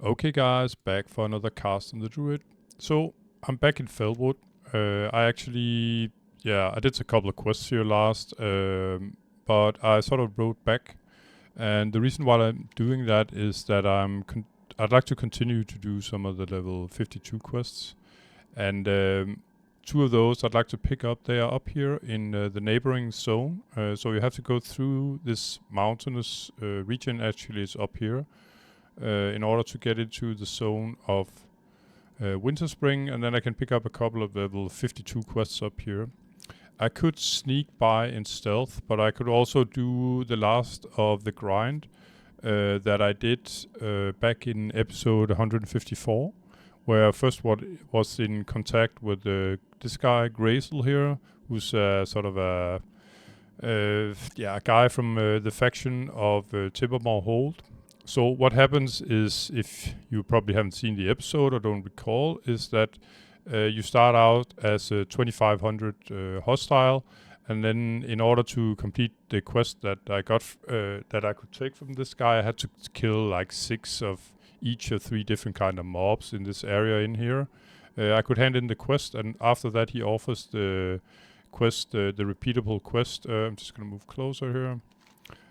Okay guys, back for another cast on the druid. So, I'm back in Felwood. I did a couple of quests here last, but I sort of rode back. And the reason why I'm doing that is that I'd like to continue to do some of the level 52 quests. And two of those I'd like to pick up. They are up here in the neighboring zone. So you have to go through this mountainous region, actually it's up here. In order to get into the zone of Winterspring, and then I can pick up a couple of level 52 quests up here. I could sneak by in stealth, but I could also do the last of the grind that I did back in episode 154, where first was in contact with this guy Grazel here, who's sort of a guy from the faction of Timbermaw Hold. So what happens is, if you probably haven't seen the episode or don't recall, is that you start out as a 2500 hostile, and then in order to complete the quest that I got that I could take from this guy, I had to kill like 6 of each of 3 different kind of mobs in this area in here. I could hand in the quest, and after that he offers the quest, the repeatable quest. I'm just gonna move closer here.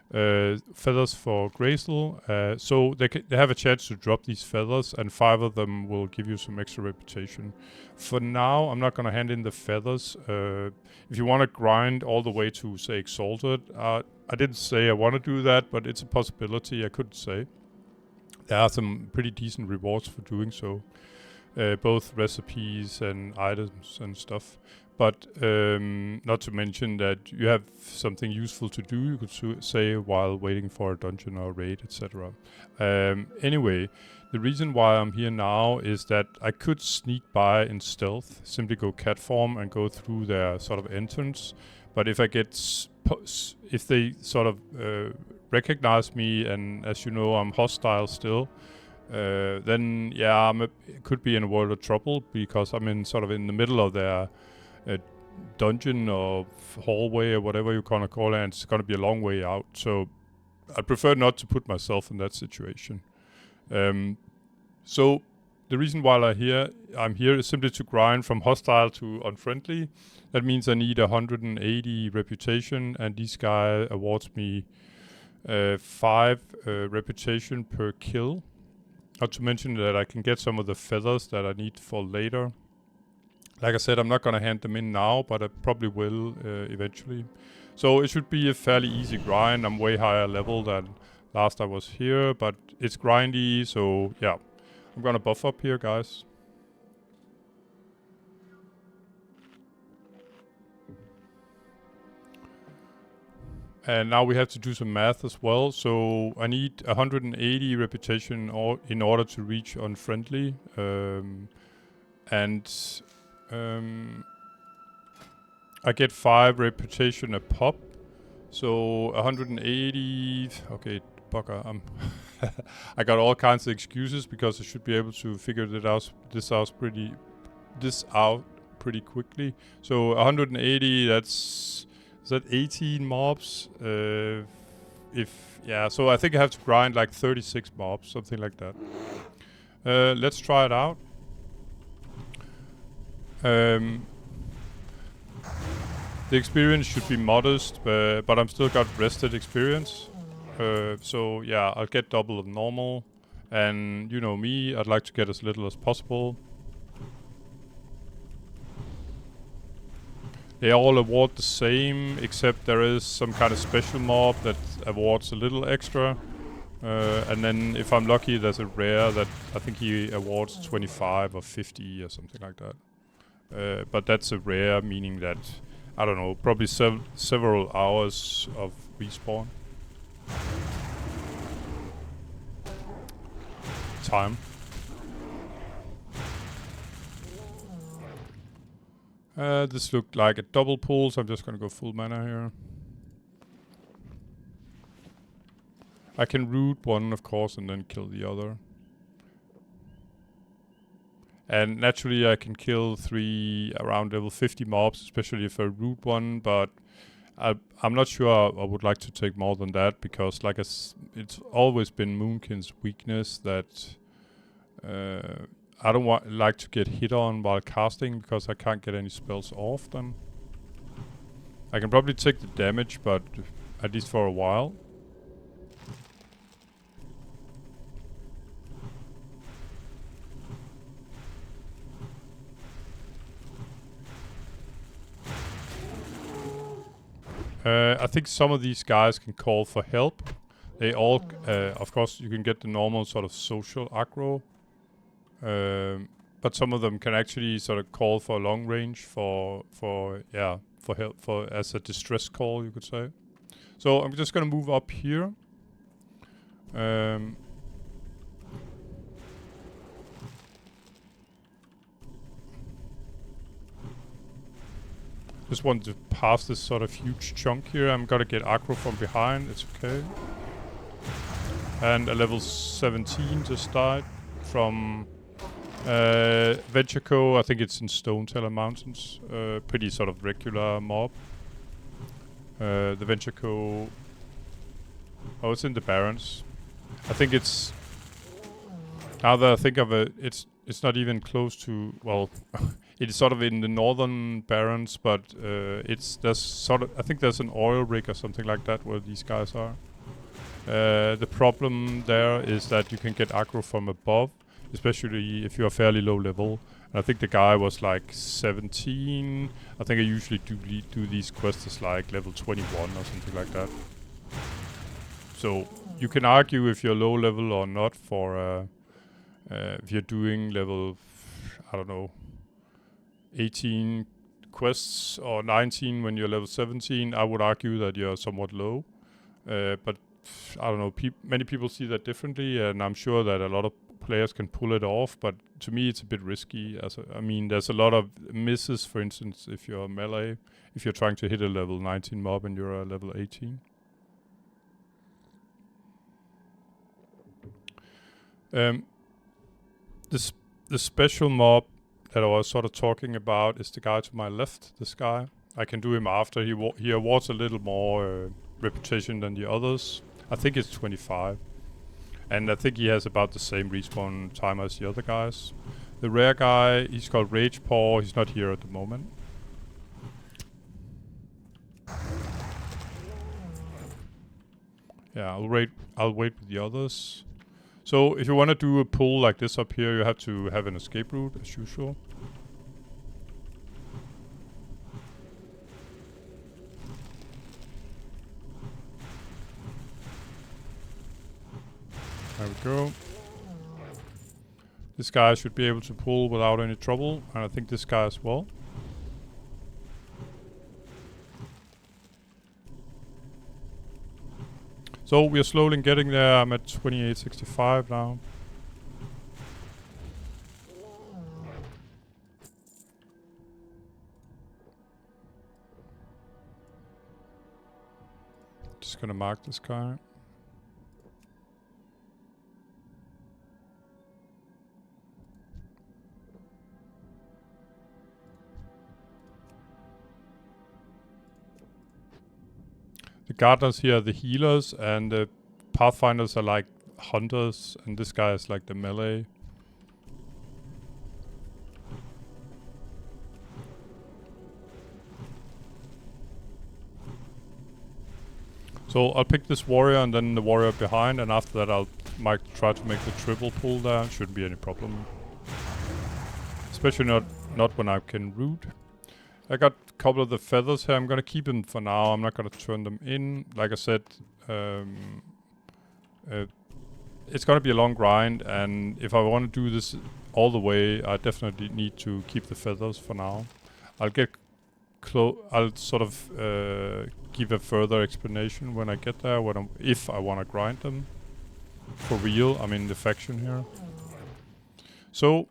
Feathers for Grazel. So they have a chance to drop these feathers, and 5 of them will give you some extra reputation. For now, I'm not going to hand in the feathers. If you want to grind all the way to, say, Exalted, I didn't say I want to do that, but it's a possibility. I couldn't say. There are some pretty decent rewards for doing so. Both recipes and items and stuff. But not to mention that you have something useful to do, you could say, while waiting for a dungeon or raid, etc. Anyway, the reason why I'm here now is that I could sneak by in stealth, simply go cat form and go through their sort of entrance. But if they sort of recognize me, and as you know, I'm hostile still, then yeah, it could be in a world of trouble, because I'm in the middle of their dungeon or hallway or whatever you gonna call it, and it's gonna be a long way out. So I prefer not to put myself in that situation. So the reason why I'm here is simply to grind from hostile to unfriendly. That means I need 180 reputation, and this guy awards me 5 reputation per kill. Not to mention that I can get some of the feathers that I need for later. Like I said, I'm not going to hand them in now, but I probably will eventually. So it should be a fairly easy grind. I'm way higher level than last I was here, but it's grindy, so yeah. I'm going to buff up here, guys. And now we have to do some math as well. So I need 180 reputation in order to reach unfriendly. I get 5 reputation a pop. So 180. Okay, bugger. I got all kinds of excuses because I should be able to figure this out pretty quickly. So 180. Is that 18 mobs? So I think I have to grind like 36 mobs, something like that. Let's try it out. The experience should be modest, but I'm still got rested experience. So yeah, I'll get double of normal. And you know me, I'd like to get as little as possible. They all award the same, except there is some kind of special mob that awards a little extra. And then if I'm lucky, there's a rare that I think he awards 25 or 50 or something like that. But that's a rare, meaning that, I don't know, probably several hours of respawn time. This looked like a double pull, so I'm just gonna go full mana here. I can root one, of course, and then kill the other. And naturally I can kill 3 around level 50 mobs, especially if I root one, but I'm not sure I would like to take more than that, because it's always been Moonkin's weakness that I don't like to get hit on while casting because I can't get any spells off then. I can probably take the damage, but at least for a while. I think some of these guys can call for help. They all, of course, you can get the normal sort of social aggro. But some of them can actually sort of call for long range for help, as a distress call, you could say. So I'm just gonna move up here. Just want to pass this sort of huge chunk here. I'm gonna get aggro from behind. It's okay. And a level 17 just died from Venture. I think it's in Stone Teller Mountains. Pretty sort of regular mob. The Venture. Oh, it's in the Barrens. I think it's. Now that I think of it, it's not even close to. Well, it's sort of in the northern Barrens, but there's sort of. I think there's an oil rig or something like that where these guys are. The problem there is that you can get aggro from above, especially if you are fairly low level. And I think the guy was like 17. I think I usually do these quests as like level 21 or something like that. So you can argue if you're low level or not for if you're doing level, I don't know, 18 quests or 19 when you're level 17. I would argue that you're somewhat low. But I don't know, many people see that differently, and I'm sure that a lot of players can pull it off, but to me it's a bit risky. I mean, there's a lot of misses, for instance, if you're melee, if you're trying to hit a level 19 mob and you're a level 18. The special mob that I was sort of talking about is the guy to my left, this guy. I can do him after. He awards a little more reputation than the others. I think it's 25. And I think he has about the same respawn time as the other guys. The rare guy, he's called Rage Paw. He's not here at the moment. Yeah, I'll wait with the others. So if you want to do a pull like this up here, you have to have an escape route as usual. There we go. This guy should be able to pull without any trouble, and I think this guy as well. So we are slowly getting there. I'm at 2865 now. Just gonna mark this guy. The gardeners here are the healers, and the pathfinders are like hunters, and this guy is like the melee. So I'll pick this warrior and then the warrior behind, and after that I might try to make the triple pull there. Shouldn't be any problem. Especially not when I can root. I got a couple of the feathers here. I'm gonna keep them for now. I'm not gonna turn them in. Like I said, it's gonna be a long grind, and if I want to do this all the way, I definitely need to keep the feathers for now. I'll get I'll sort of give a further explanation when I get there. If I want to grind them for real. I'm in the faction here. So.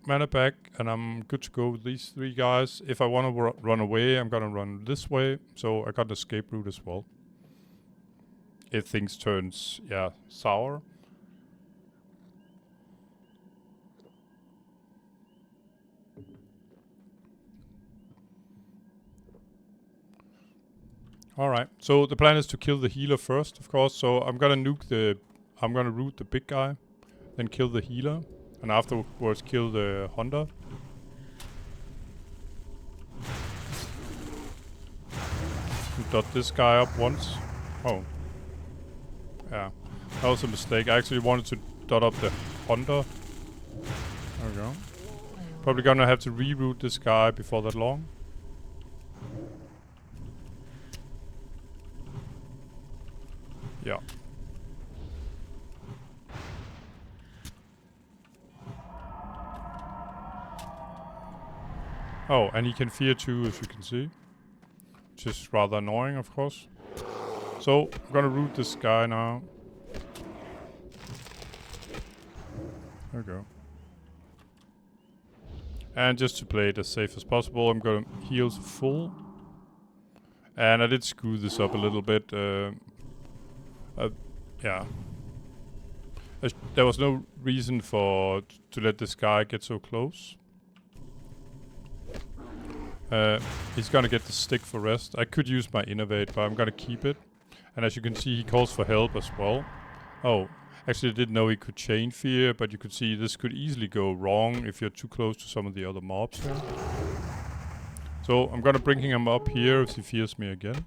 Mana back, and I'm good to go with these three guys. If I want to run away, I'm gonna run this way. So I got an escape route as well. If things turns, sour. Alright, so the plan is to kill the healer first, of course. So I'm gonna root the big guy, then kill the healer. And afterwards kill the hunter. Dot this guy up once. Oh. Yeah. That was a mistake. I actually wanted to dot up the hunter. There we go. Probably gonna have to reroute this guy before that long. Yeah. Oh, and he can fear too, as you can see. Which is rather annoying, of course. So, I'm gonna root this guy now. There we go. And just to play it as safe as possible, I'm gonna heal full. And I did screw this up a little bit. Yeah. There was no reason to let this guy get so close. He's gonna get the stick for rest. I could use my innovate, but I'm gonna keep it. And as you can see, he calls for help as well. Oh, actually I didn't know he could chain fear, but you could see this could easily go wrong if you're too close to some of the other mobs here. So I'm gonna bring him up here if he fears me again.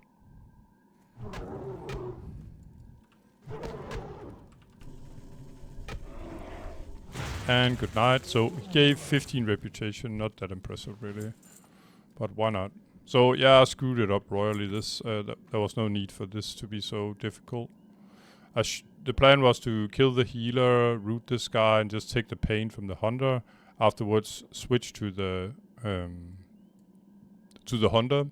And good night. So he gave 15 reputation, not that impressive really. But why not? So yeah, I screwed it up royally. There was no need for this to be so difficult. The plan was to kill the healer, root this guy, and just take the pain from the hunter. Afterwards, switch to the hunter.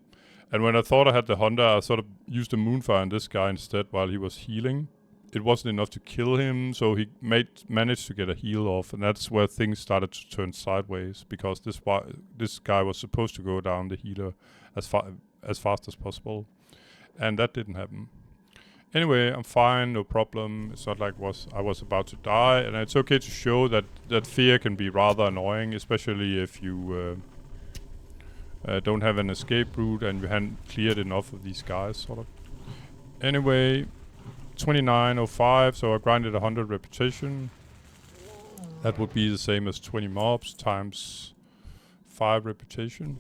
And when I thought I had the hunter, I sort of used the moonfire on this guy instead while he was healing. It wasn't enough to kill him, so he managed to get a heal off, and that's where things started to turn sideways, because this guy was supposed to go down the healer as fast as possible, and that didn't happen. Anyway, I'm fine, no problem. It's not like I was about to die, and it's okay to show that fear can be rather annoying, especially if you don't have an escape route and you hadn't cleared enough of these guys, sort of. Anyway, 2905, so I grinded 100 reputation. That would be the same as 20 mobs times 5 reputation.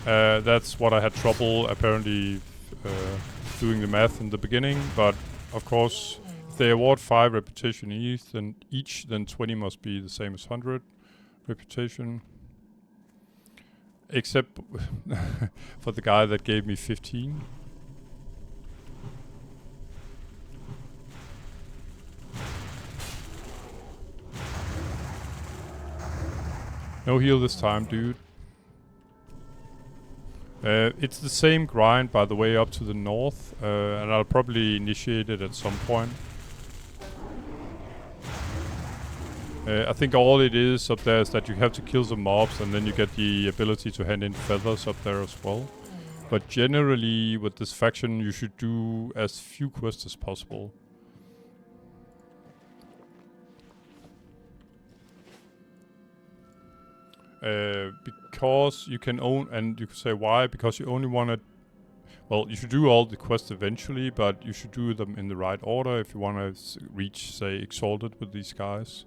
That's what I had trouble apparently doing the math in the beginning, but of course if they award 5 reputation each, then 20 must be the same as 100 reputation. Except for the guy that gave me 15. No heal this time, dude. It's the same grind, by the way, up to the north, and I'll probably initiate it at some point. I think all it is up there is that you have to kill the mobs and then you get the ability to hand in feathers up there as well. But generally, with this faction, you should do as few quests as possible. Because you can and you could say why, because you only want to... Well, you should do all the quests eventually, but you should do them in the right order if you want to reach, say, Exalted with these guys.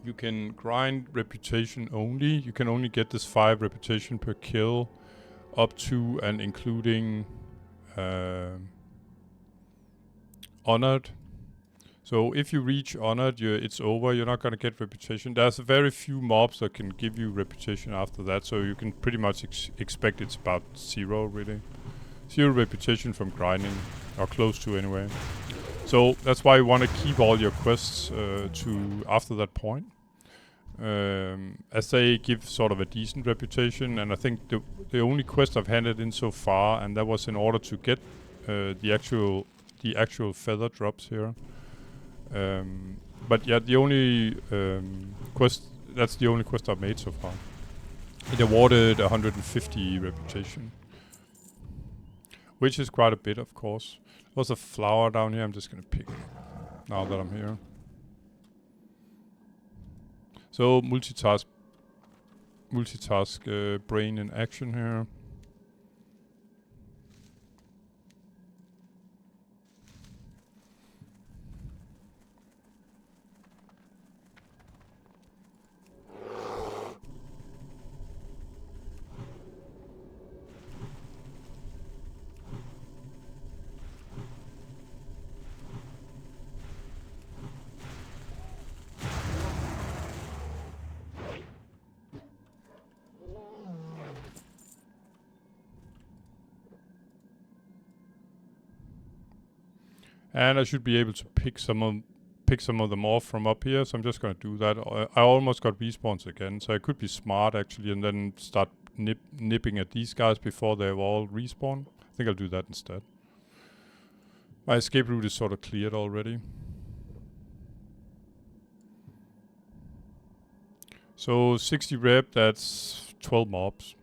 You can grind reputation only. You can only get this 5 reputation per kill up to and including Honored. So if you reach Honored, it's over. You're not going to get reputation. There's very few mobs that can give you reputation after that, so you can pretty much expect it's about 0 really. 0 reputation from grinding, or close to anyway. So that's why you want to keep all your quests to after that point. As they give sort of a decent reputation, and I think the only quest I've handed in so far, and that was in order to get the actual feather drops here. But yeah, the only that's the only quest I've made so far. It awarded 150 reputation, which is quite a bit, of course. There's a flower down here. I'm just gonna pick it up now that I'm here. So multitask brain in action here. And I should be able to pick some of them off from up here, so I'm just gonna do that. I almost got respawns again, so I could be smart actually and then start nipping at these guys before they've all respawned. I think I'll do that instead. My escape route is sort of cleared already. So 60 rep, that's 12 mobs.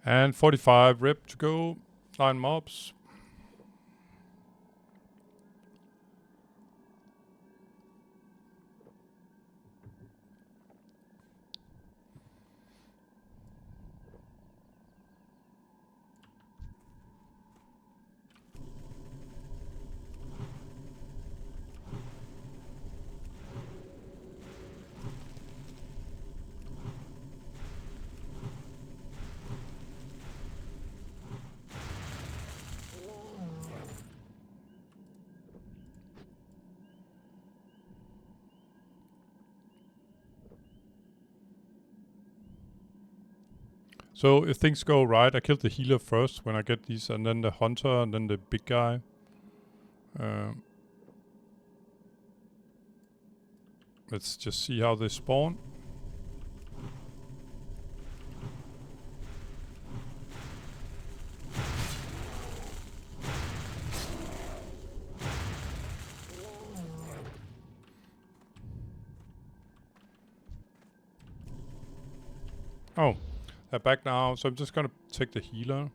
And 45 rep to go, 9 mobs. So if things go right, I kill the healer first when I get these, and then the hunter, and then the big guy. Let's just see how they spawn. Oh, they're back now, so I'm just gonna take the healer.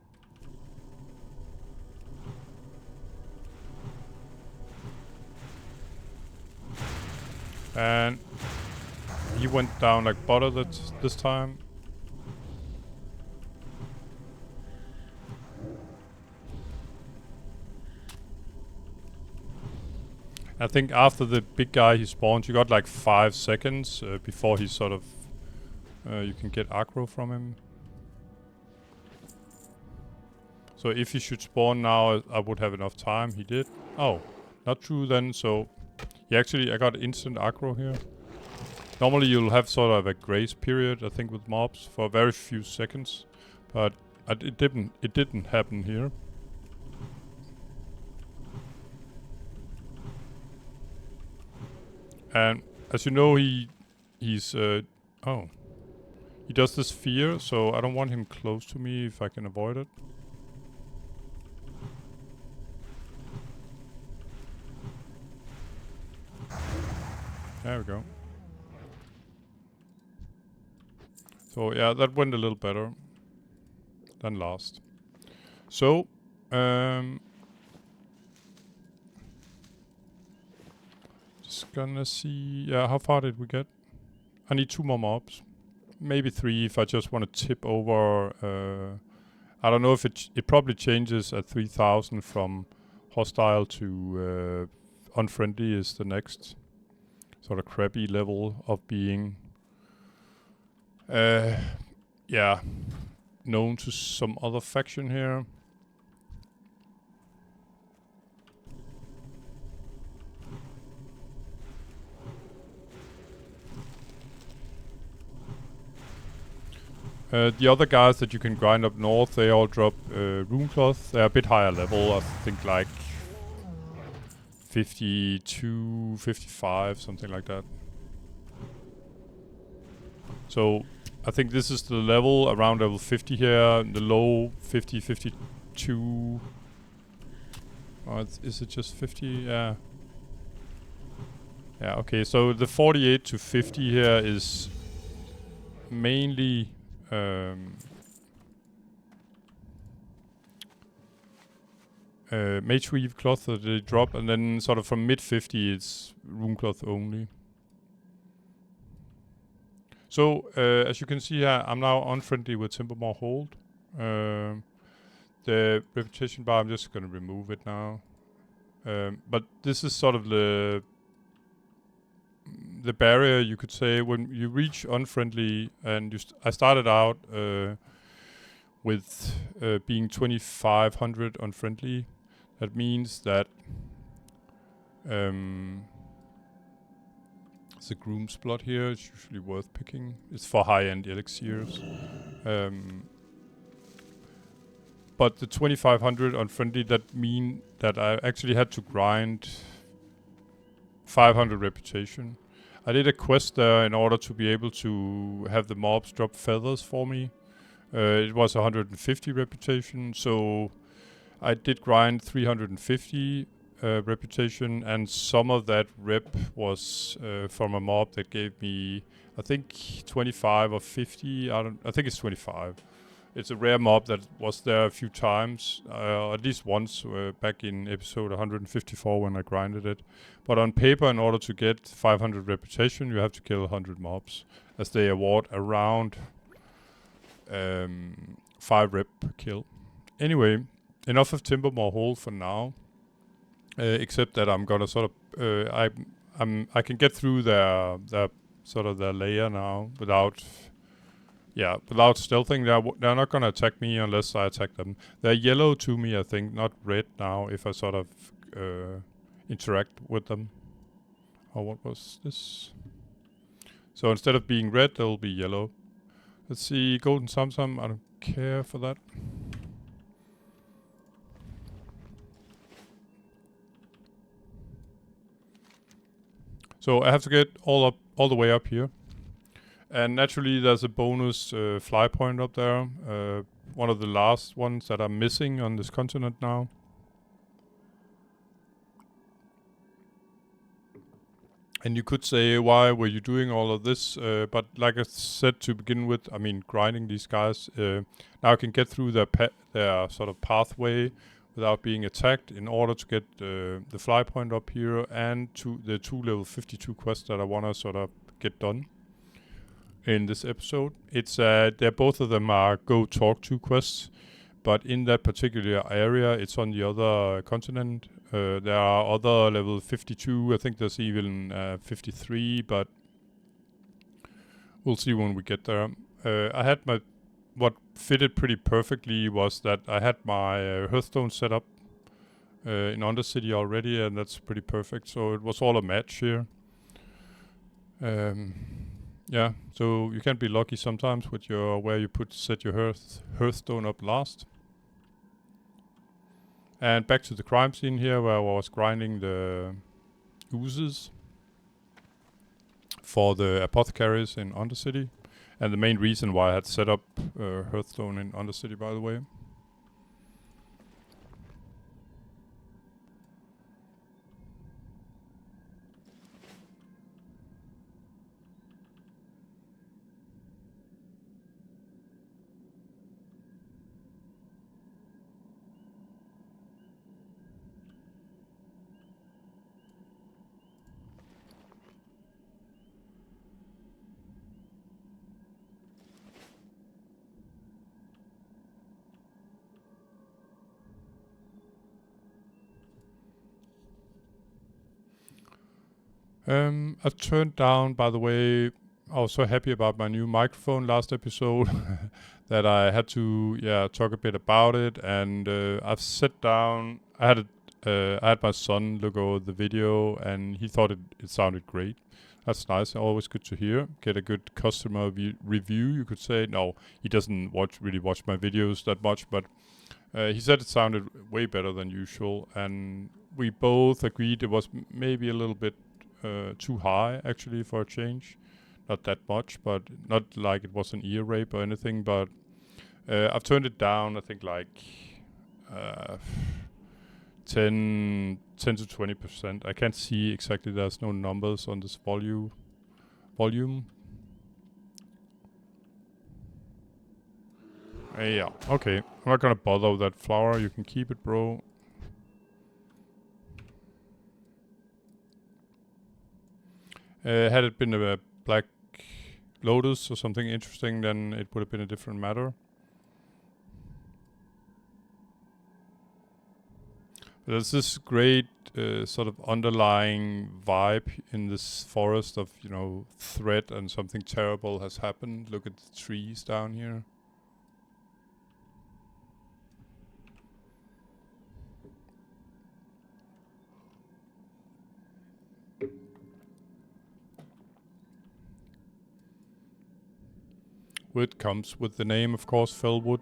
And he went down like butter this time. I think after the big guy he spawned, you got like 5 seconds before he sort of you can get aggro from him. So if he should spawn now, I would have enough time. He did. Oh, not true then. So I got instant aggro here. Normally you'll have sort of a grace period, I think, with mobs for a very few seconds, but it didn't happen here. And as you know, he does this fear, so I don't want him close to me if I can avoid it. There we go. So yeah, that went a little better than last. So, just gonna see, yeah, how far did we get? I need 2 more mobs. Maybe 3 if I just want to tip over. I don't know if it probably changes at 3000 from hostile to unfriendly is the next sort of crappy level of being known to some other faction here. The other guys that you can grind up north, they all drop rune cloth. They're a bit higher level, I think like 52, 55, something like that. So I think this is the level around level 50 here, the low 50, 52. Oh, is it just 50? Yeah. Yeah, okay, so the 48 to 50 here is mainly mage weave cloth that they drop, and then sort of from mid 50 it's rune cloth only. So as you can see here, I'm now unfriendly with Timbermaw Hold. The reputation bar, I'm just going to remove it now. But this is sort of the barrier, you could say, when you reach unfriendly, and I started out with being 2500 unfriendly. That means that the groom's blood here is usually worth picking. It's for high-end elixirs. But the 2500 unfriendly, that mean that I actually had to grind 500 reputation. I did a quest there in order to be able to have the mobs drop feathers for me. It was 150 reputation, so I did grind 350 reputation, and some of that rep was from a mob that gave me, I think, 25 or 50. I think it's 25. It's a rare mob that was there a few times, at least once back in episode 154 when I grinded it. But on paper, in order to get 500 reputation, you have to kill 100 mobs, as they award around 5 rep per kill. Anyway, enough of Timbermaw Hold for now. Except that I'm gonna sort of I can get through their sort of their layer now without stealthing. They're not gonna attack me unless I attack them. They're yellow to me, I think, not red now. If I sort of interact with them. Oh, what was this? So instead of being red, they'll be yellow. Let's see, golden Samsam. I don't care for that. So I have to get all the way up here. And naturally there's a bonus fly point up there. One of the last ones that are missing on this continent now. And you could say, why were you doing all of this? But like I said to begin with, I mean, grinding these guys. Now I can get through their sort of pathway without being attacked in order to get the fly point up here and to the 2 level 52 quests that I want to sort of get done in this episode. It's they're both of them are go talk to quests, but in that particular area, it's on the other continent. There are other level 52. I think there's even 53, but we'll see when we get there. I had what fitted pretty perfectly was that I had my Hearthstone set up in Undercity already, and that's pretty perfect. So it was all a match here. Yeah, so you can be lucky sometimes with where you set your Hearthstone up last. And back to the crime scene here, where I was grinding the oozes for the apothecaries in Undercity. And the main reason why I had set up Hearthstone in Undercity, by the way. I turned down, by the way, I was so happy about my new microphone last episode that I had to talk a bit about it, and I've sat down. I had my son look over the video, and he thought it sounded great. That's nice. Always good to hear. Get a good customer review, you could say. No, he doesn't really watch my videos that much, but he said it sounded way better than usual, and we both agreed it was maybe a little bit too high, actually, for a change. not that much, but not like it was an ear rape or anything. But I've turned it down. I think like 10 to 20%. I can't see exactly. There's no numbers on this volume. Yeah, okay. I'm not gonna bother with that flower. You can keep it, bro. Had it been a black lotus or something interesting, then it would have been a different matter. There's this great sort of underlying vibe in this forest of, you know, threat and something terrible has happened. Look at the trees down here. Wood comes with the name, of course, Felwood.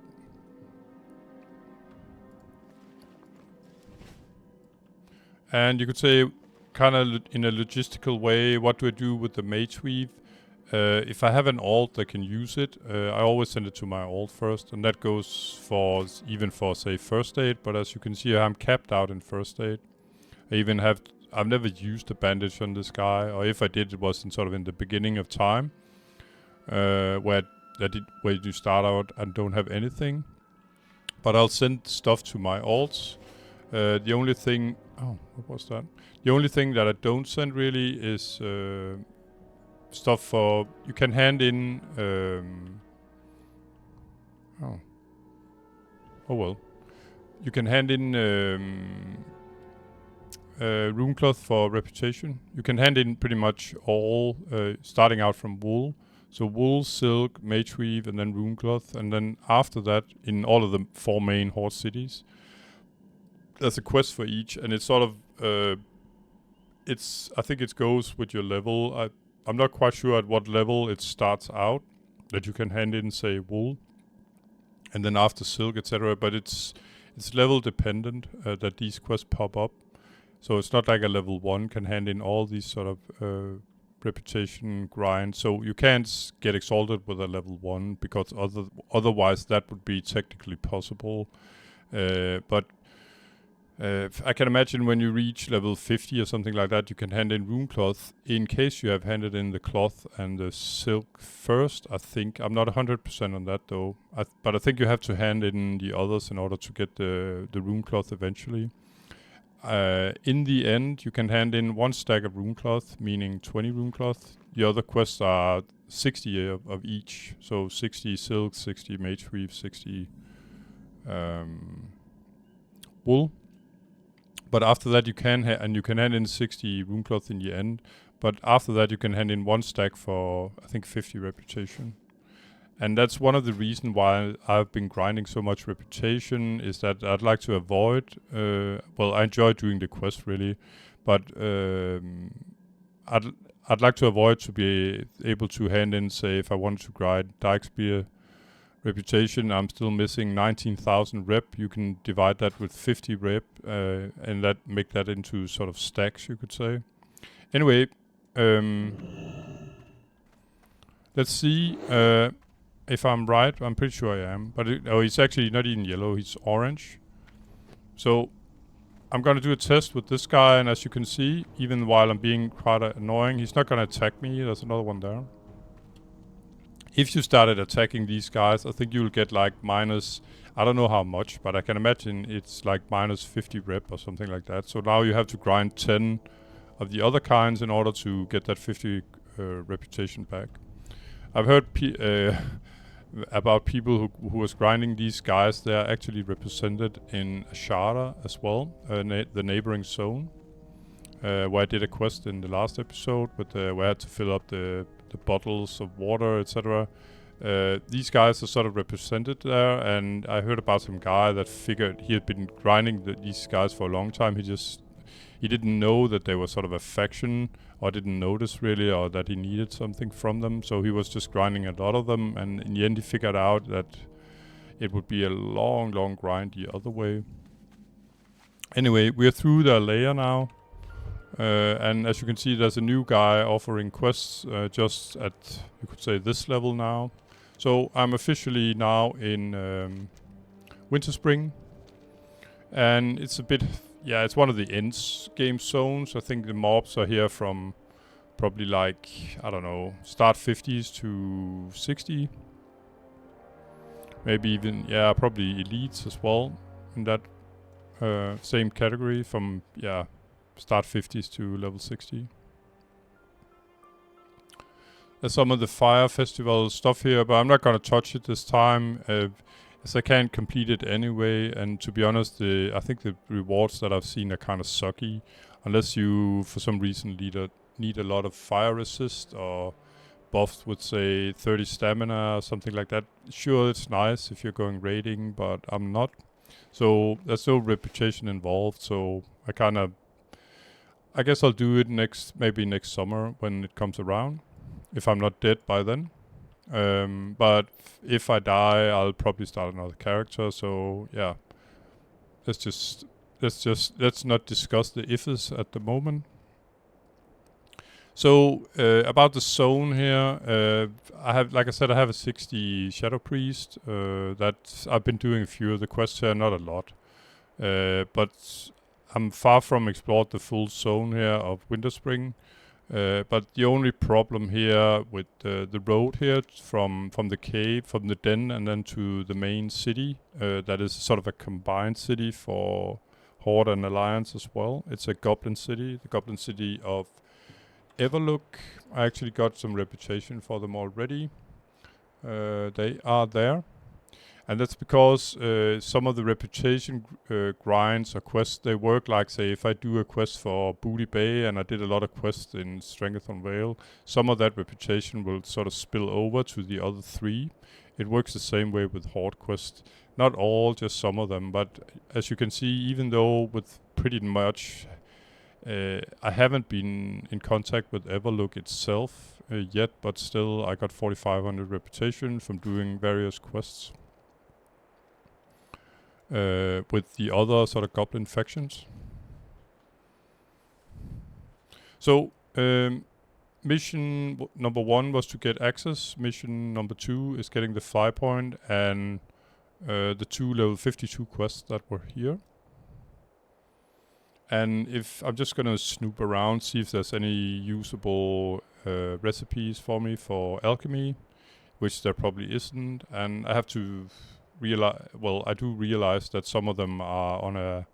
And you could say, kind of in a logistical way, what do I do with the mage weave? If I have an alt that can use it, I always send it to my alt first, and that goes for even for, say, first aid. But as you can see, I'm capped out in first aid. I've never used a bandage on this guy, or if I did, it was in sort of in the beginning of time, where you start out and don't have anything. But I'll send stuff to my alts. The only thing... Oh, what was that? The only thing that I don't send really is stuff for... You can hand in... Oh well. You can hand in rune cloth for reputation. You can hand in pretty much all, starting out from wool. So wool, silk, mage weave, and then rune cloth. And then after that, in all of the 4 main horde cities, there's a quest for each, and it's sort of I think it goes with your level. I'm not quite sure at what level it starts out that you can hand in, say, wool, and then after silk, etc. But it's level dependent that these quests pop up. So it's not like a level 1 can hand in all these sort of reputation grind. So you can't get exalted with a level 1 because otherwise that would be technically possible. But I can imagine when you reach level 50 or something like that, you can hand in rune cloth in case you have handed in the cloth and the silk first. I think I'm not 100% on that though. But I think you have to hand in the others in order to get the rune cloth eventually. In the end, you can hand in 1 stack of rune cloth, meaning 20 rune cloth. The other quests are 60 of each, so 60 silk, 60 mage weave, 60 wool. But after that, you can hand in 60 rune cloth in the end. But after that, you can hand in 1 stack for I think 50 reputation. And that's one of the reasons why I've been grinding so much reputation, is that I'd like to avoid... well, I enjoy doing the quest, really. But I'd like to avoid to be able to hand in, say, if I wanted to grind Darkspear reputation, I'm still missing 19,000 rep. You can divide that with 50 rep, and make that into sort of stacks, you could say. Anyway, let's see... if I'm right, I'm pretty sure I am. But he's actually not even yellow, he's orange. So I'm going to do a test with this guy, and as you can see, even while I'm being quite annoying, he's not going to attack me. There's another one there. If you started attacking these guys, I think you'll get like minus... I don't know how much, but I can imagine it's like minus 50 rep or something like that. So now you have to grind 10 of the other kinds in order to get that 50 reputation back. I've heard about people who was grinding these guys. They are actually represented in Ashara as well, the neighboring zone, where I did a quest in the last episode, where I had to fill up the bottles of water, etc. These guys are sort of represented there, and I heard about some guy that figured he had been grinding these guys for a long time. He didn't know that they were sort of a faction, or didn't notice really, or that he needed something from them. So he was just grinding a lot of them, and in the end he figured out that it would be a long, long grind the other way. Anyway, we're through the layer now. And as you can see, there's a new guy offering quests just at, you could say, this level now. So I'm officially now in Winterspring. And it's a bit, yeah, it's one of the end game zones. I think the mobs are here from probably like, I don't know, start 50s to 60. Maybe even, yeah, probably elites as well in that same category from, yeah, start 50s to level 60. There's some of the fire festival stuff here, but I'm not gonna touch it this time, as I can't complete it anyway. And to be honest, I think the rewards that I've seen are kind of sucky, unless you, for some reason, need a lot of fire resist or buffs would say 30 stamina or something like that. Sure, it's nice if you're going raiding, but I'm not. So there's no reputation involved. So I guess I'll do it maybe next summer when it comes around, if I'm not dead by then. But if I die, I'll probably start another character. So yeah, let's not discuss the ifs at the moment. So about the zone here, I have, like I said, I have a 60 Shadow Priest. That I've been doing a few of the quests here, not a lot, but I'm far from explored the full zone here of Winterspring. But the only problem here with the road here from the cave, from the den, and then to the main city, that is sort of a combined city for Horde and Alliance as well. It's a goblin city, the goblin city of Everlook. I actually got some reputation for them already. They are there. And that's because some of the reputation grinds or quests, they work like, say, if I do a quest for Booty Bay and I did a lot of quests in Strengthon Vale, some of that reputation will sort of spill over to the other 3. It works the same way with Horde quests. Not all, just some of them. But as you can see, even though with pretty much I haven't been in contact with Everlook itself yet, but still I got 4,500 reputation from doing various quests with the other sort of goblin factions. So mission number 1 was to get access. Mission number 2 is getting the fly point and the 2 level 52 quests that were here. And if I'm just gonna snoop around, see if there's any usable recipes for me for alchemy, which there probably isn't. And I have to I do realize that some of them are on a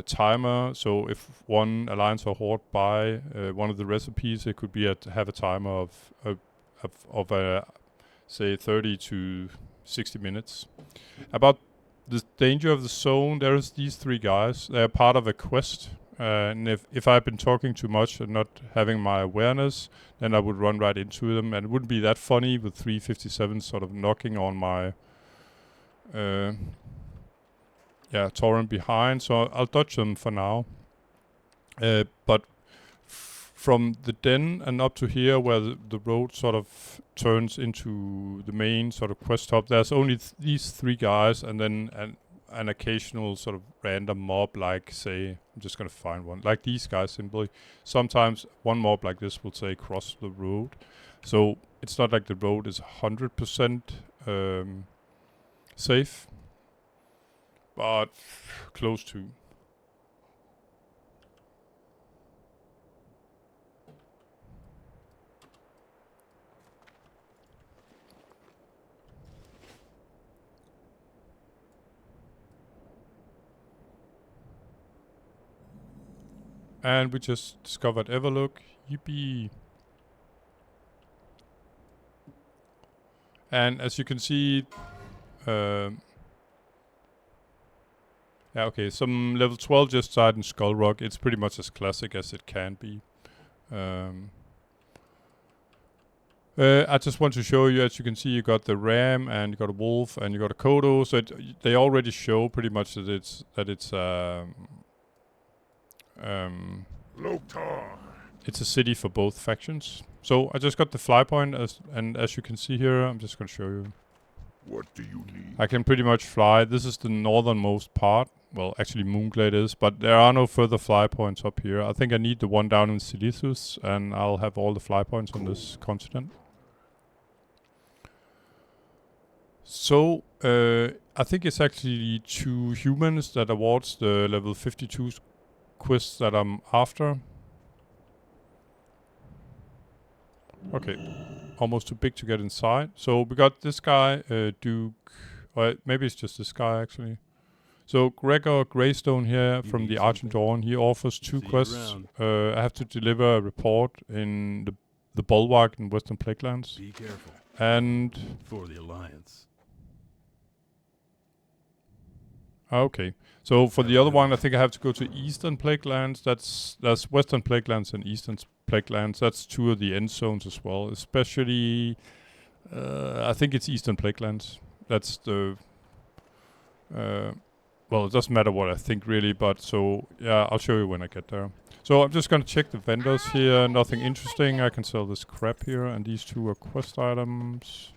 timer. So if one Alliance or Horde buy one of the recipes, it could be have a timer of say 30 to 60 minutes. About the danger of the zone, there's these 3 guys. They're part of a quest. And if I've been talking too much and not having my awareness, then I would run right into them. And it wouldn't be that funny with 357 sort of knocking on my torrent behind. So I'll dodge them for now. But from the den and up to here, where the road sort of turns into the main sort of quest hub, there's only these 3 guys, and then an occasional sort of random mob, like, say, I'm just gonna find one, like these guys simply. Sometimes one mob like this will say cross the road. So it's not like the road is 100% safe, but close to. And we just discovered Everlook. Yippee. And as you can see, some level 12 just started in Skull Rock. It's pretty much as classic as it can be. I just want to show you, as you can see, you got the ram and you got a wolf and you got a kodo. So they already show pretty much that it's it's a city for both factions. So I just got the fly point, and as you can see here, I'm just going to show you. What do you need? I can pretty much fly. This is the northernmost part. well, actually Moonglade is, but there are no further fly points up here. I think I need the one down in Silithus, and I'll have all the fly points on this continent. So, I think it's actually 2 humans that awards the level 52 quests that I'm after. Okay, almost too big to get inside. So we got this guy, Duke, or maybe it's just this guy actually. So Gregor Greystone here from the Argent, he offers 2 quests. I have to deliver a report in the Bulwark in Western Plaguelands. Be careful. And For the Alliance. Okay, so for the other one, I think I have to go to Eastern Plaguelands. That's Western Plaguelands and Eastern Plaguelands. That's 2 of the end zones as well. Especially, I think it's Eastern Plaguelands. That's the. Well, it doesn't matter what I think really, but so yeah, I'll show you when I get there. So I'm just gonna check the vendors here. Nothing interesting. I can sell this crap here, and these 2 are quest items.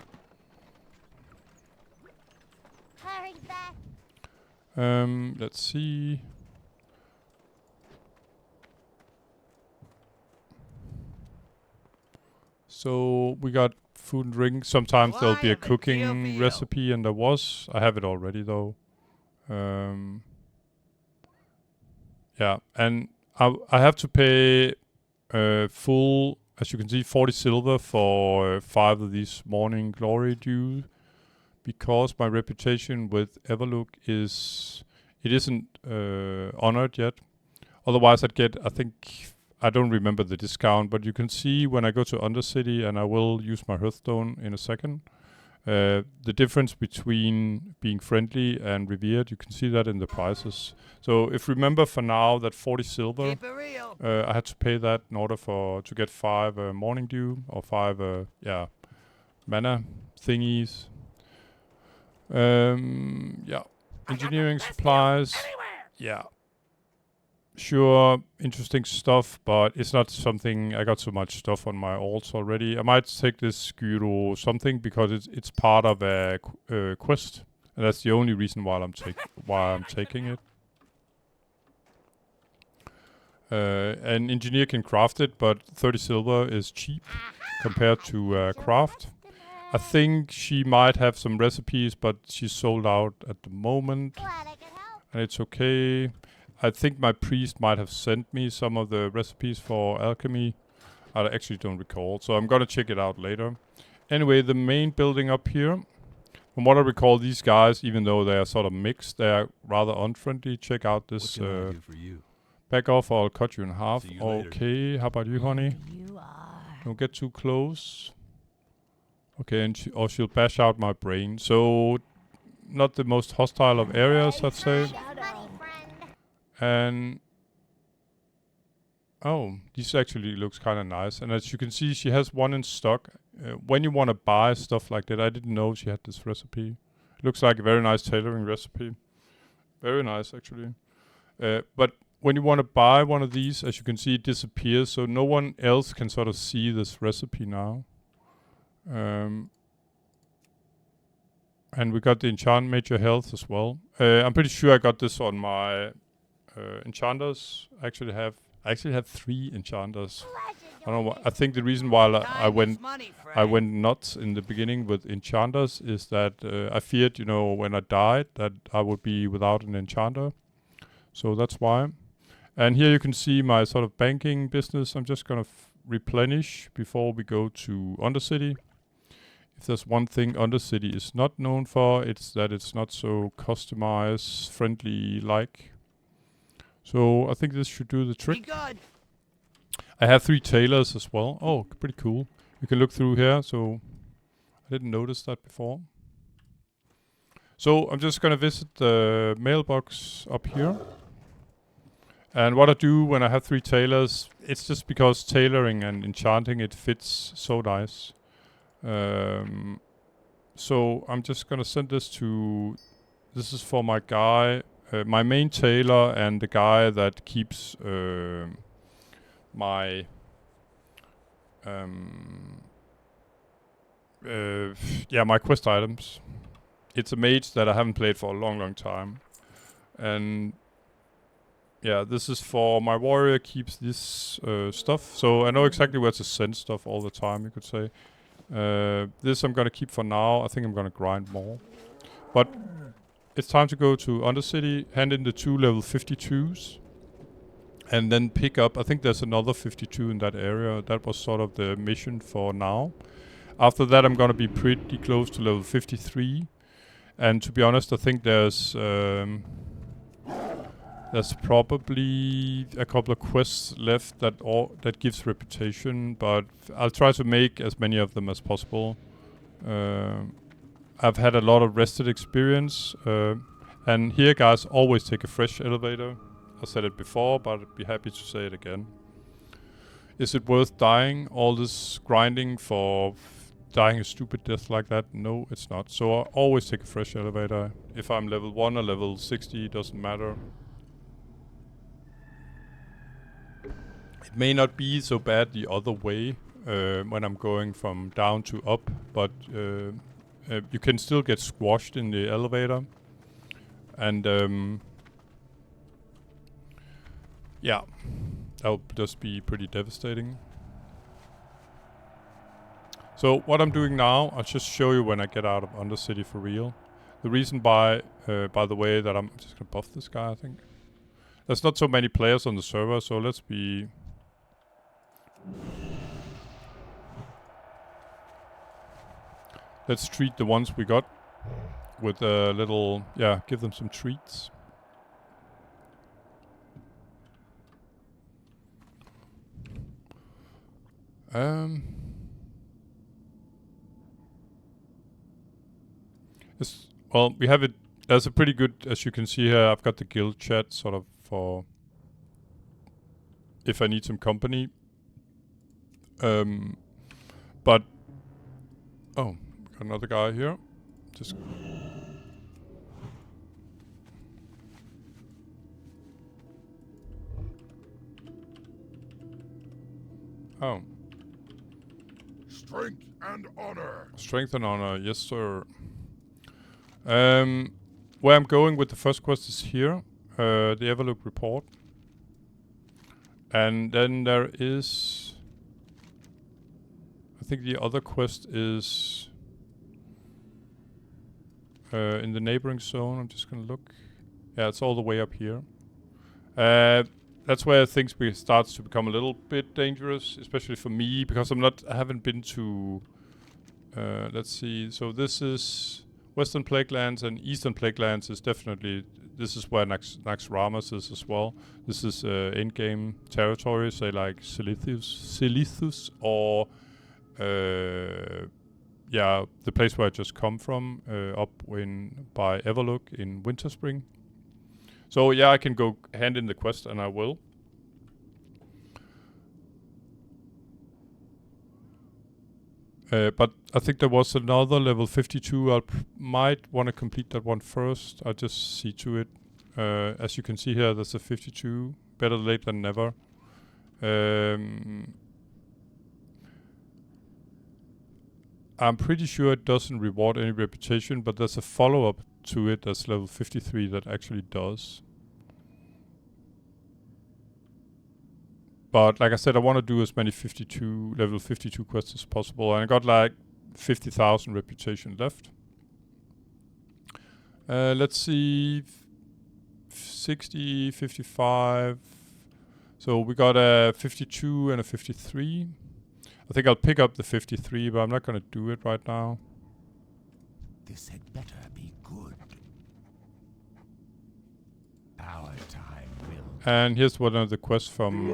Hurry back. Let's see. So we got food and drink. Sometimes there'll be a cooking recipe, and there was. I have it already though. Yeah, and I have to pay full, as you can see, 40 silver for 5 of these morning glory dew, because my reputation with Everlook isn't honored yet. Otherwise I'd get, I think, I don't remember the discount, but you can see when I go to Undercity, and I will use my Hearthstone in a second, the difference between being friendly and revered. You can see that in the prices. So if remember for now that 40 silver, I had to pay that in order to get 5 morning dew or 5 mana thingies. Yeah, engineering supplies. Yeah, sure, interesting stuff, but it's not something. I got so much stuff on my alts already. I might take this Gyro something because it's part of a quest, and that's the only reason why I'm taking it. An engineer can craft it, but 30 silver is cheap compared to craft. I think she might have some recipes, but she's sold out at the moment, and it's okay. I think my priest might have sent me some of the recipes for alchemy. I actually don't recall, so I'm gonna check it out later. Anyway, the main building up here, from what I recall, these guys, even though they are sort of mixed, they are rather unfriendly. Check out this. What can I do for you? Back off or I'll cut you in half. See you later. Okay, how about you, honey? You are. Don't get too close. Okay, and she'll bash out my brain. So, not the most hostile of areas, I'd say. And oh, this actually looks kind of nice. And as you can see, she has 1 in stock. When you want to buy stuff like that, I didn't know she had this recipe. Looks like a very nice tailoring recipe. Very nice, actually. But when you want to buy one of these, as you can see, it disappears, so no one else can sort of see this recipe now. And we got the enchant major health as well. I'm pretty sure I got this on my enchanters. I actually have 3 enchanters. I don't know. I think the reason why I went nuts in the beginning with enchanters is that I feared, when I died, that I would be without an enchanter. So that's why. And here you can see my sort of banking business. I'm just gonna replenish before we go to Undercity. If there's one thing Undercity is not known for, it's that it's not so customized, friendly like. So I think this should do the trick. I have 3 tailors as well. Oh, pretty cool. You can look through here, so I didn't notice that before. So I'm just gonna visit the mailbox up here. And what I do when I have 3 tailors, it's just because tailoring and enchanting, it fits so nice. So I'm just gonna send this to, this is for my guy, my main tailor, and the guy that keeps my my quest items. It's a mage that I haven't played for a long time. And yeah, this is for my warrior keeps this stuff. So I know exactly where to send stuff all the time, you could say. This I'm gonna keep for now. I think I'm gonna grind more. But it's time to go to Undercity, hand in the 2 level 52s. And then pick up, I think there's another 52 in that area. That was sort of the mission for now. After that, I'm gonna be pretty close to level 53. And to be honest, I think there's probably a couple of quests left that gives reputation, but I'll try to make as many of them as possible. I've had a lot of rested experience, and here, guys, always take a fresh elevator. I said it before, but I'd be happy to say it again. Is it worth dying? All this grinding for dying a stupid death like that? No, it's not. So I always take a fresh elevator. If I'm level 1 or level 60, it doesn't matter. It may not be so bad the other way when I'm going from down to up, but you can still get squashed in the elevator. And yeah, that'll just be pretty devastating. So what I'm doing now, I'll just show you when I get out of Undercity for real. The reason by the way that I'm just gonna buff this guy, I think. There's not so many players on the server, so let's treat the ones we got with a little, yeah, give them some treats. Well, we have it. There's a pretty good, as you can see here, I've got the guild chat sort of for if I need some company. But oh, got another guy here. Just oh. Strength and honor. Strength and honor, yes sir. Where I'm going with the first quest is here, the Everlook report. And then there is, I think the other quest is in the neighboring zone. I'm just gonna look. Yeah, it's all the way up here. That's where things starts to become a little bit dangerous, especially for me, because I haven't been to, let's see, so this is Western Plaguelands, and Eastern Plaguelands is definitely, this is where Naxxramas is as well. This is in-game territory, say like Silithus or, yeah, the place where I just come from, up by Everlook in Winterspring. So yeah, I can go hand in the quest, and I will. But I think there was another level 52. I might want to complete that one first. I'll just see to it. As you can see here, there's a 52. Better late than never. I'm pretty sure it doesn't reward any reputation, but there's a follow-up to it that's level 53 that actually does. But like I said, I want to do as many level 52 quests as possible, and I got like 50,000 reputation left. Let's see, 60, 55. So we got a 52 and a 53. I think I'll pick up the 53, but I'm not going to do it right now. This had better be good. Our time will. And here's one of the quests from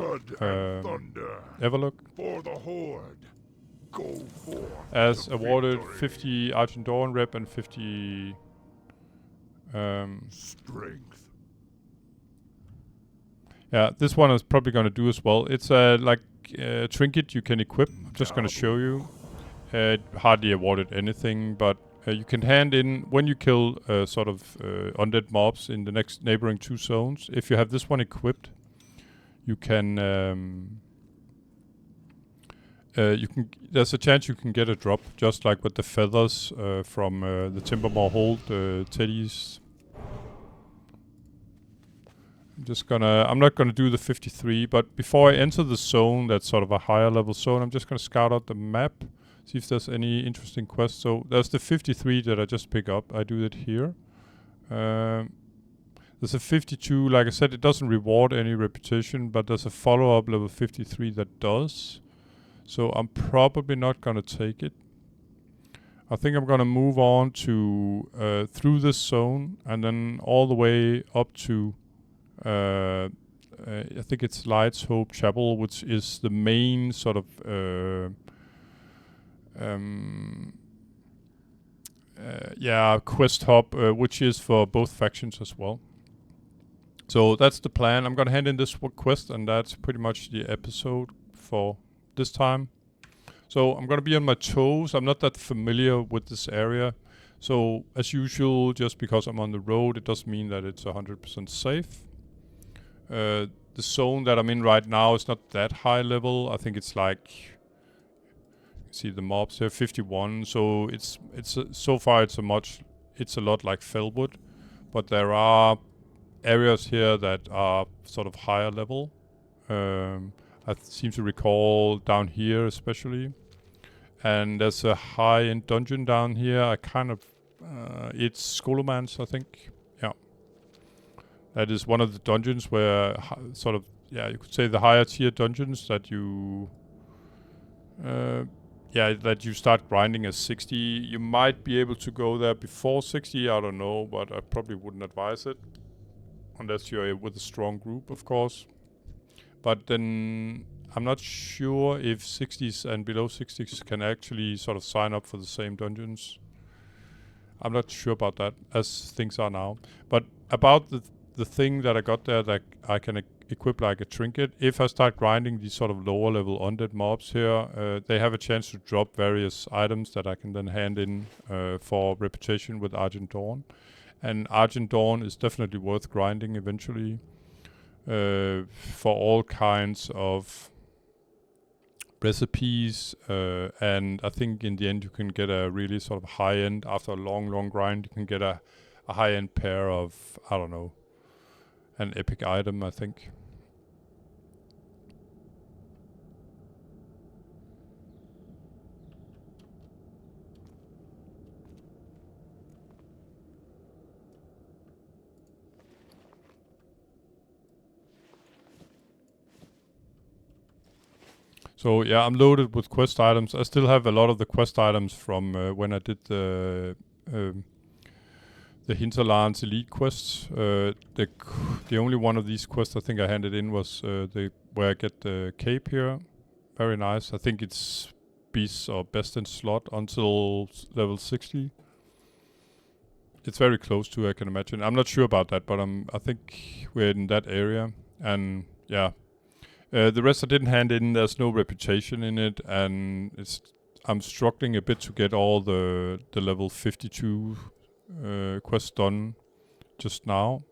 Everlook. For the Horde. Go forth. As awarded 50 Argent rep and 50 strength. Yeah, this one is probably going to do as well. It's like a trinket you can equip. I'm just going to show you. Hardly awarded anything, but you can hand in when you kill sort of undead mobs in the next neighboring 2 zones. If you have this one equipped, you can there's a chance you can get a drop, just like with the feathers from the Timbermaw Hold teddies. I'm not gonna do the 53, but before I enter the zone, that's sort of a higher level zone, I'm just gonna scout out the map, see if there's any interesting quests. So there's the 53 that I just pick up. I do it here. There's a 52, like I said, it doesn't reward any reputation, but there's a follow-up level 53 that does. So I'm probably not gonna take it. I think I'm gonna move on to through this zone and then all the way up to I think it's Light's Hope Chapel, which is the main sort of quest hub, which is for both factions as well. So that's the plan. I'm gonna hand in this quest, and that's pretty much the episode for this time. So I'm gonna be on my toes. I'm not that familiar with this area. So as usual, just because I'm on the road, it doesn't mean that it's 100% safe. The zone that I'm in right now is not that high level. I think it's like, see the mobs here, 51. So it's so far it's a lot like Felwood, but there are areas here that are sort of higher level. I seem to recall down here especially, and there's a high-end dungeon down here. It's Scholomance, I think. Yeah, that is one of the dungeons where you could say the higher tier dungeons that you that you start grinding as 60. You might be able to go there before 60, I don't know, but I probably wouldn't advise it. Unless you're with a strong group, of course. But then I'm not sure if 60s and below 60s can actually sort of sign up for the same dungeons. I'm not sure about that as things are now. But about the thing that I got there that I can equip like a trinket. If I start grinding these sort of lower level undead mobs here, they have a chance to drop various items that I can then hand in for reputation with Argent Dawn. And Argent Dawn is definitely worth grinding eventually for all kinds of recipes. And I think in the end you can get a really sort of high-end, after a long grind, you can get a high-end pair of, I don't know, an epic item, I think. So yeah, I'm loaded with quest items. I still have a lot of the quest items from when I did the Hinterlands Elite quests. The only one of these quests I think I handed in was where I get the cape here. Very nice. I think it's beast or best in slot until level 60. It's very close to, I can imagine. I'm not sure about that, but I think we're in that area. And yeah. The rest I didn't hand in. There's no reputation in it, and I'm struggling a bit to get all the level 52 quests done just now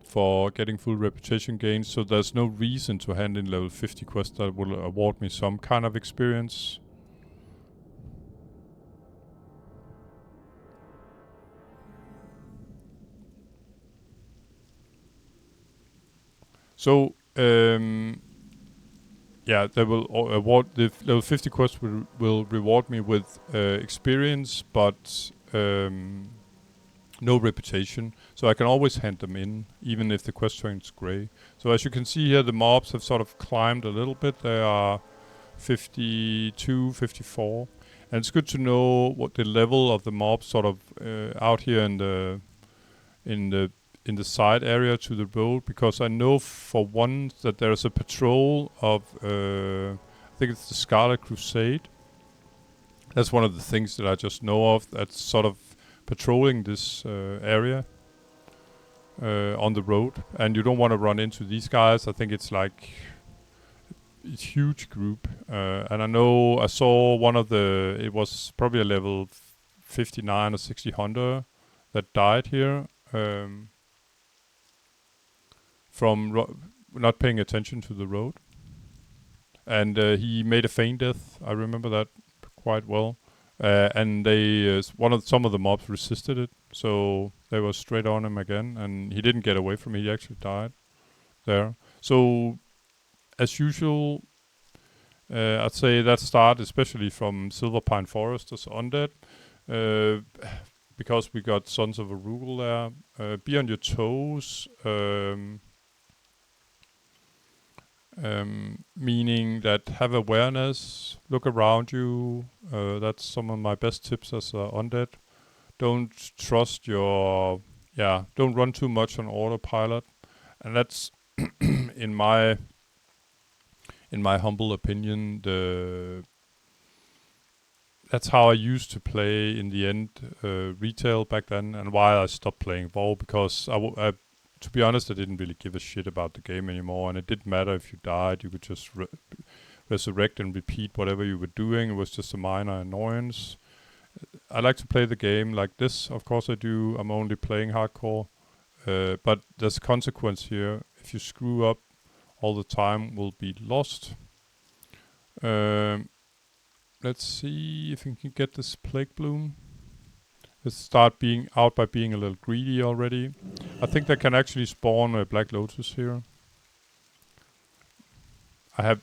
for getting full reputation gains. So there's no reason to hand in level 50 quests that will award me some kind of experience. So, they will award the level 50 quests will reward me with experience, but no reputation. So I can always hand them in, even if the quest turns grey. So as you can see here, the mobs have sort of climbed a little bit. They are 52, 54, and it's good to know what the level of the mobs sort of out here in the side area to the road, because I know for one that there's a patrol of I think it's the Scarlet Crusade. That's one of the things that I just know of that's sort of patrolling this area on the road, and you don't want to run into these guys. I think it's like a huge group, and I know I saw one of it was probably a level 59 or 60 hunter that died here. From not paying attention to the road. And he made a feign death. I remember that quite well. and some of the mobs resisted it, so they were straight on him again, and he didn't get away from it. He actually died there. So as usual, I'd say that start, especially from Silverpine Forest as undead, because we got Sons of Arugel there. Be on your toes. Meaning that have awareness, look around you. That's some of my best tips as undead. Don't trust don't run too much on autopilot, and that's in my humble opinion, that's how I used to play in the end retail back then, and why I stopped playing WoW, because to be honest, I didn't really give a shit about the game anymore, and it didn't matter if you died. You could just resurrect and repeat whatever you were doing. It was just a minor annoyance. I like to play the game like this. Of course I do. I'm only playing hardcore. But there's a consequence here. If you screw up, all the time will be lost. Let's see if we can get this Plague Bloom. Let's start being out by being a little greedy already. I think they can actually spawn a Black Lotus here. I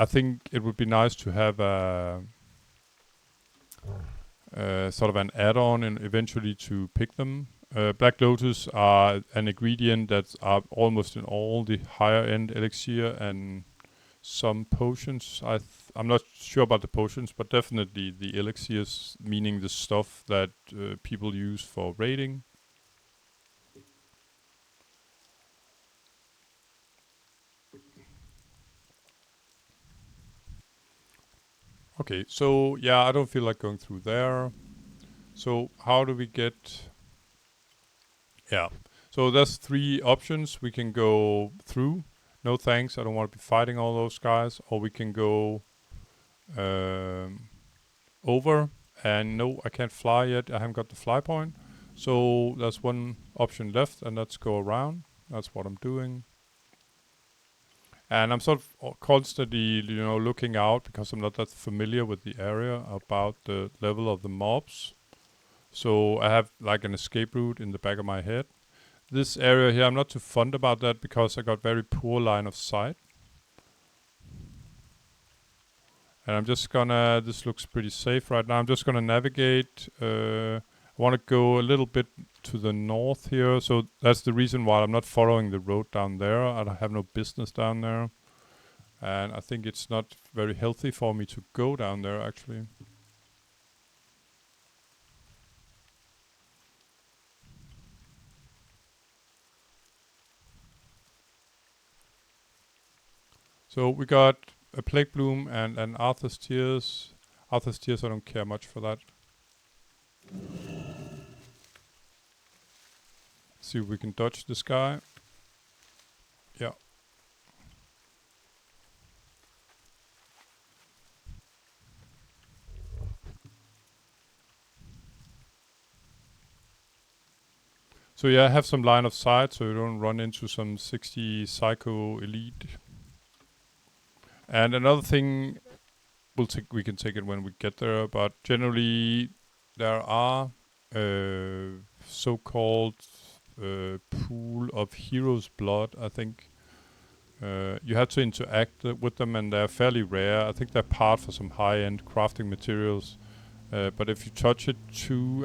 think it would be nice to have a sort of an add-on and eventually to pick them. Black Lotus are an ingredient that's almost in all the higher end elixir and some potions. I'm not sure about the potions, but definitely the elixirs, meaning the stuff that people use for raiding. Okay, so yeah, I don't feel like going through there. So how do we get... Yeah, so there's 3 options. We can go through. No thanks, I don't want to be fighting all those guys. Or we can go over. And no, I can't fly yet. I haven't got the fly point. So there's one option left, and let's go around. That's what I'm doing. And I'm sort of constantly, looking out, because I'm not that familiar with the area, about the level of the mobs. So I have like an escape route in the back of my head. This area here, I'm not too fond about that, because I got very poor line of sight. And I'm just gonna, this looks pretty safe right now. I'm just gonna navigate. I want to go a little bit to the north here. So that's the reason why I'm not following the road down there. I have no business down there. And I think it's not very healthy for me to go down there, actually. So we got a Plague Bloom and an Arthur's Tears. Arthur's Tears, I don't care much for that. See if we can dodge this guy. Yeah. So yeah, have some line of sight so you don't run into some 60 psycho elite. And another thing, we can take it when we get there, but generally there are so-called pool of heroes' blood, I think. You have to interact with them, and they're fairly rare. I think they're part for some high-end crafting materials. But if you touch it,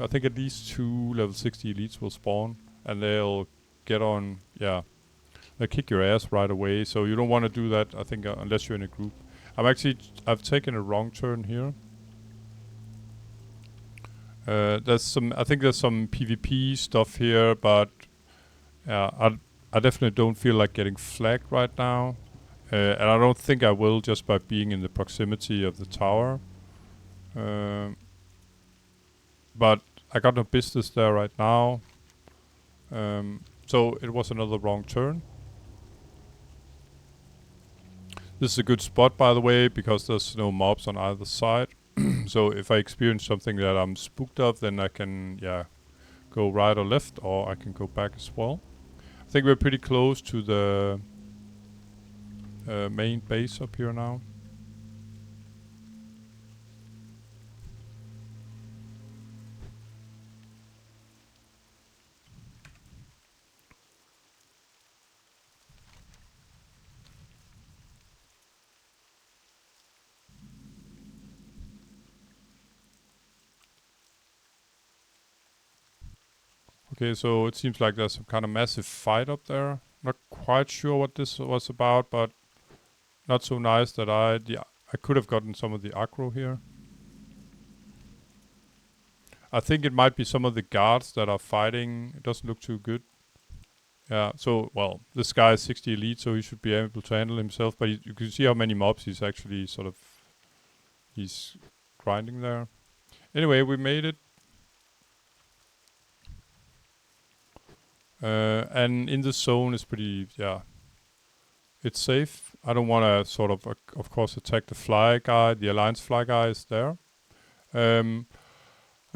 I think at least 2 level 60 elites will spawn, and they'll get on, they'll kick your ass right away. So you don't want to do that, I think, unless you're in a group. I've taken a wrong turn here. I think there's some PvP stuff here, but I definitely don't feel like getting flagged right now. And I don't think I will, just by being in the proximity of the tower. But I got no business there right now. So it was another wrong turn. This is a good spot, by the way, because there's no mobs on either side. So if I experience something that I'm spooked of, then I can, go right or left, or I can go back as well. I think we're pretty close to the main base up here now. Okay, so it seems like there's some kind of massive fight up there. Not quite sure what this was about, but not so nice that I could have gotten some of the aggro here. I think it might be some of the guards that are fighting. It doesn't look too good. Yeah, so, well, this guy is 60 elite, so he should be able to handle himself, but you can see how many mobs he's actually he's grinding there. Anyway, we made it. And in the zone is pretty, it's safe. I don't want to of course, attack the fly guy. The alliance fly guy is there. I'm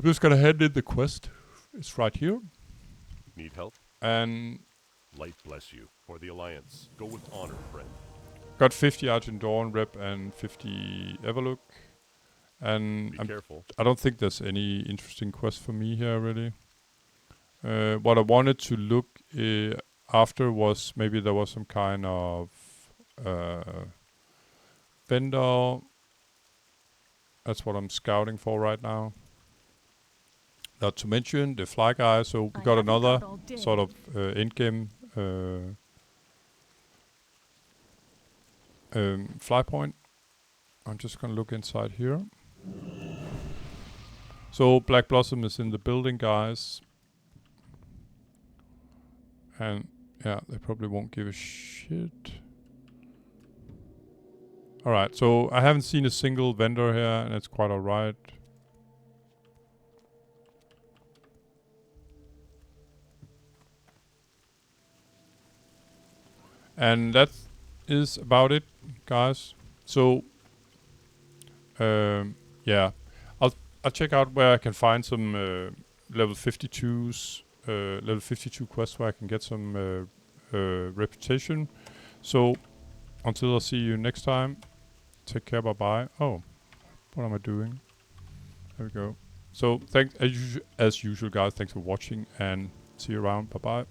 just gonna hand in the quest. It's right here. Need help? And Light bless you. For the Alliance. Go with honor, friend. got 50 Argent Dawn rep and 50 Everlook. And Be careful. I don't think there's any interesting quest for me here, really. What I wanted to look after was maybe there was some kind of vendor. That's what I'm scouting for right now. Not to mention the fly guy, so we got another sort of endgame fly point. I'm just gonna look inside here. So Black Blossom is in the building, guys. And yeah, they probably won't give a shit. Alright, so I haven't seen a single vendor here, and it's quite alright. And that is about it, guys. So, yeah, I'll check out where I can find some level 52s, level 52 quests where I can get some reputation. So, until I see you next time, take care, bye bye. Oh, what am I doing? There we go. So, thanks as usual, guys. Thanks for watching, and see you around. Bye bye.